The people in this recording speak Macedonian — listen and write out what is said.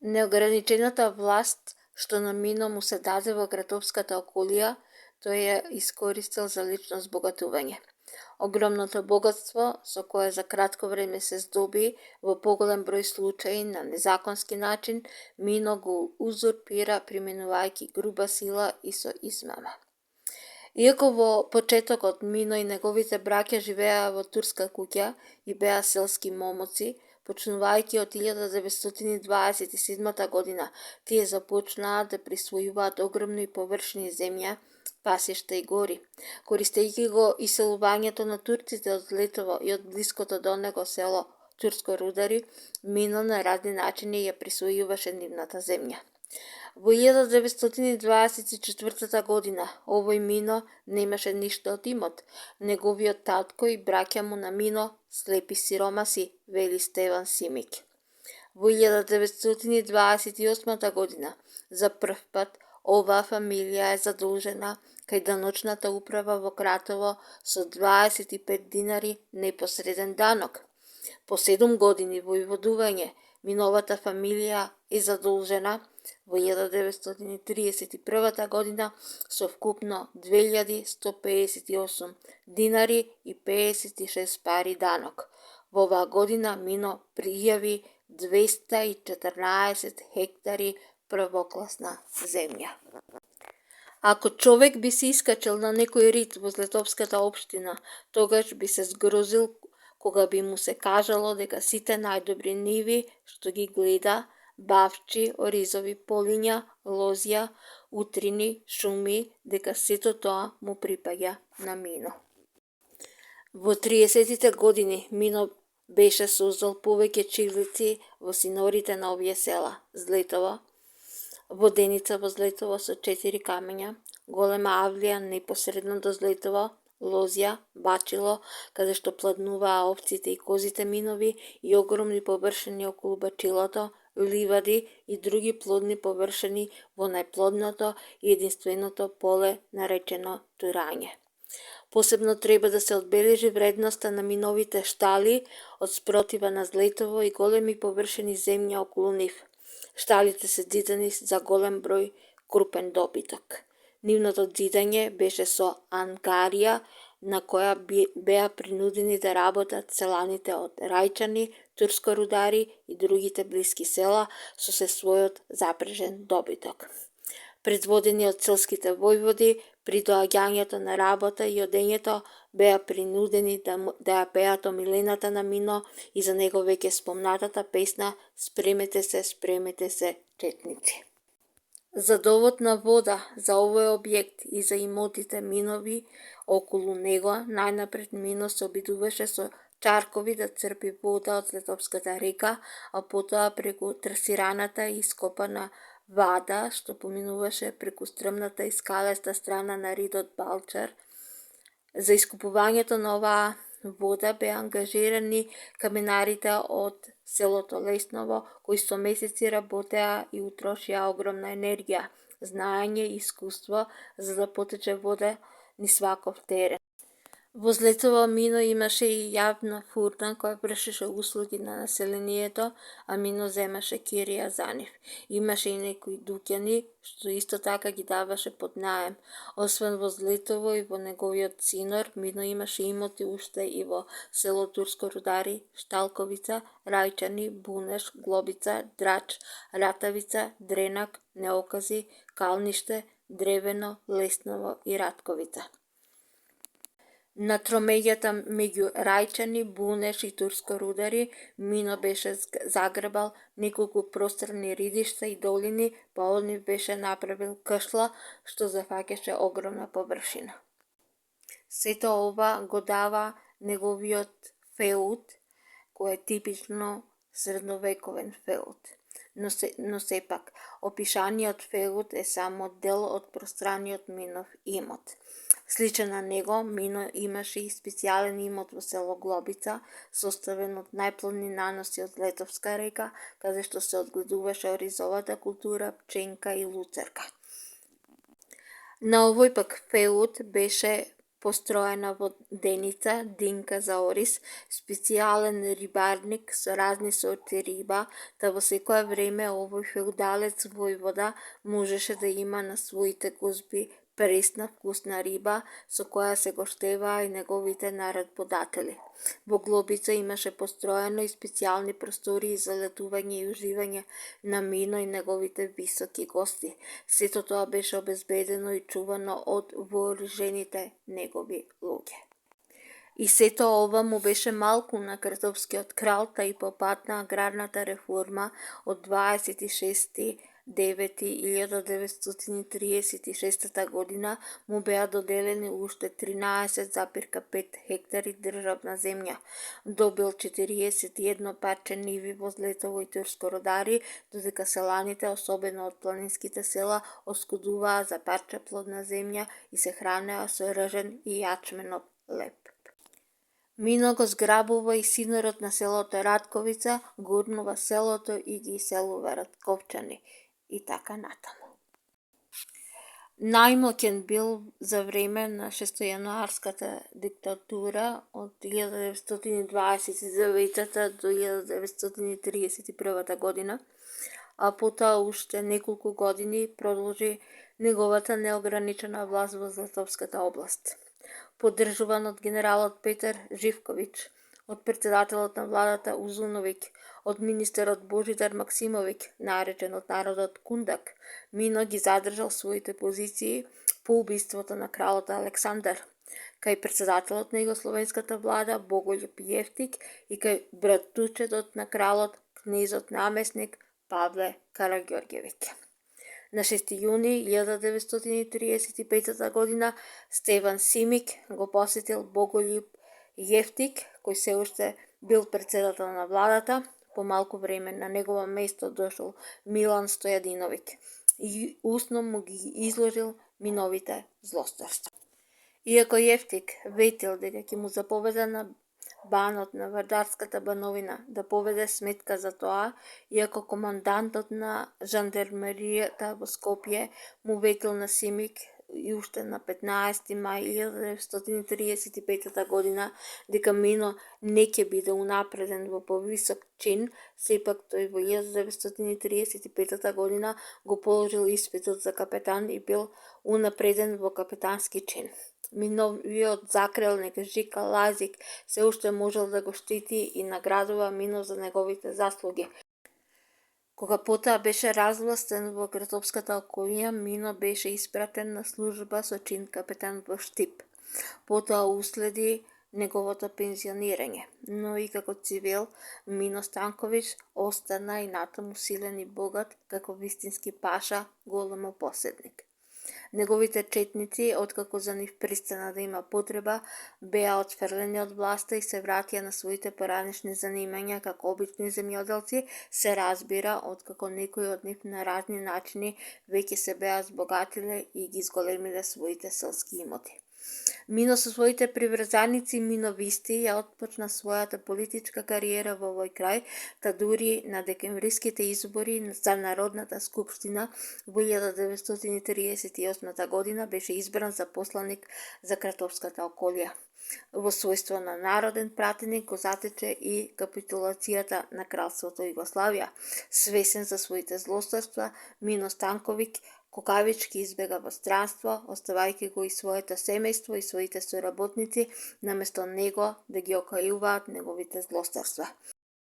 Неограничената власт што на Мино му се даде во градовската околија, тој ја искористил за лично збогатување. Огромното богатство со кое за кратко време се здоби во поголем број случаи на незаконски начин, Мино го узурпира применувајќи груба сила и со измама. Иако во почетокот Мино и неговите браќа живееа во турска куќа и беа селски момоци, почнувајќи од 1927 година, тие започнаа да присвојуваат огромни површини земја, пасишта и гори. Користејќи го иселувањето на турците од Летово и од блиското до него село Турско Рудари, Мино на разни начини ја присвојуваше нивната земја. Во 1924 година овој Мино немаше ништо од имот. Неговиот татко и браќа му на Мино слепи сиромаси, вели Стеван Симик. Во 1928 година за прв пат оваа фамилија е задолжена кај даночната управа во Кратово со 25 динари непосреден данок. По 7 години војводување, Миновата фамилија е задолжена во 1931 година со вкупно 2158 динари и 56 пари данок. Во оваа година Мино пријави 214 хектари првокласна земја. Ако човек би се искачил на некој рид во Златовската општина, тогаш би се згрозил кога би му се кажало дека сите најдобри ниви што ги гледа, бавчи, оризови полиња, лозја, утрини, шуми, дека сето тоа му припаѓа на Мино. Во 30-тите години Мино беше создал повеќе чилици во синорите на овие села: Злетово, Воденица во Злетово со 4 камења, Голема Авлија непосредно до Злетово, Лозја, Бачило, каде што пладнуваа овците и козите Минови, и огромни површини околу Бачилото, ливади и други плодни површини во најплодното и единственото поле наречено Турање. Посебно треба да се одбележи вредноста на Миновите штали од спротива на Злетово и големи површини земја околу нив. Шталите се зидани за голем број крупен добиток. Нивното зидање беше со ангарија на која беа принудени да работат селаните од Рајчани, Турско Рудари и другите блиски села со се својот запрежен добиток. Предводени од селските војводи, при доаѓањето на работа и одењето беа принудени да ја пеат омилената на Мино и за него веќе спомнатата песна "Спремете се, четници". За довод на вода за овој објект и за имотите Минови околу него, најнапред Мино се обидуваше со чаркови да црпи вода од Златовската река, а потоа преку трасираната и ископана вада што поминуваше преку стрмната и скалеста страна на ридот Балчар. За искупувањето на оваа вода беа ангажирани каменарите од селото Лесново, кои со месеци работеа и утрошија огромна енергија, знаење и искуство за да потече вода низ ваков терен. Во Злетово Мино имаше и јавна фурна која вршеше услуги на населението, а Мино земаше кирија за нив. Имаше и некои дуќани што исто така ги даваше под наем. Освен во Злетово и во неговиот синор, Мино имаше имоти уште и во село Турско Рудари, Шталковица, Рајчани, Бунеш, Глобица, Драч, Ратавица, Дренак, Неокази, Калниште, Древено, Лесново и Ратковица. На тромеѓата меѓу Рајчани, Бунеш и Турско Рудари, Мино беше загребал неколку просторни ридишта и долини, па од нив беше направил кшла што зафаќаше огромна површина. Сето ова го дава неговиот феуд, кој е типично средновековен феуд. Но сепак, опишаниот феуд е само дел од пространиот Минов имот. Сличен на него, Мино имаше и специјален имот во село Глобица, составен од најплодни наноси од Летовска река, каде што се одгледуваше оризовата култура, пченка и луцерка. На овој пак феуд беше построена воденица, Динка за Орис, специјален рибарник со разни сорти риба, та во секое време овој феудалец војвода можеше да има на своите гозби пресна вкусна риба со која се гоштеваа и неговите наредбодатели. Во Глобица имаше построено и специјални простории за летување и уживање на Мино и неговите високи гости. Сето тоа беше обезбедено и чувано од вооружените негови луѓе. И сето ова му беше малку на крстовскиот крал, та и по пат на аграрната реформа од 26.9.1936 година му беа доделени уште 13,5 хектари државна земја. Добил 41 парче ниви во Злетово и Турско Родари, додека селаните, особено од планинските села, оскудуваа за парче плодна земја и се хранеа со ржен и јачменов леп. Мино го зграбува и синорот на селото Ратковица, гурнува селото и ги иселува Ратковчани и така натаму. Најмоќен бил за време на шестојануарската диктатура од 1929 до 1931 година, а потоа уште неколку години продолжи неговата неограничена власт во Златовската област. Поддржуван од генералот Петар Живковиќ, од претседателот на владата Узуновиќ, од министерот Божидар Максимовиќ, наречен од народот Кундак, Мино ги задржал своите позиции по убиството на кралот Александар, кај претседателот на југословенската влада Боголјуб Јефтик и кај братучетот на кралот, кнезот намесник Павле Караѓорѓевиќ. На 6. јуни 1935 година Стеван Симик го посетил Боголјуб Јефтик, кој се уште бил претседател на владата. По малку време на негово место дошол Милан Стојадиновиќ и усно му ги изложил Миновите злосторства. Иако Јефтик ветил дека ќе му заповеда на банот на Вардарската бановина да поведе сметка за тоа, иако командантот на жандармеријата во Скопје му ветил на Симик и уште на 15. мај 1935 година дека Мино не ќе биде унапреден во повисок чин, сепак тој во 1935 година го положил испитот за капетан и бил унапреден во капетански чин. Миновиот закрелник Жика Лазик се уште можел да го штити и наградува Мино за неговите заслуги. Кога потоа беше развластен во Грцовската околија, Мино беше испратен на служба со чин капетан во Штип. Потоа уследи неговото пензионирање, но и како цивил Мино Станковиќ остана и натаму силен и богат како вистински паша, големо поседник. Неговите четници, откако за нив пристана да има потреба, беа отфрлени од власта и се вратија на своите поранешни занимања како обични земјоделци, се разбира откако некои од нив на разни начини веќе се беа збогатиле и ги зголемиле своите селски имоти. Мино со своите приврзаници миновисти ја отпочна својата политичка кариера во овој крај, та дури на декемвриските избори за Народната скупштина во 1938 година беше избран за посланик за Кратовската околија. Во својство на народен пратеник го затече и капитулацијата на кралството Југославија. Свесен за своите злосторства, Мино Станковиќ кукавички избега во странство, оставајќи го и своето семејство и своите соработници, наместо него да ги окајуваат неговите злосторства.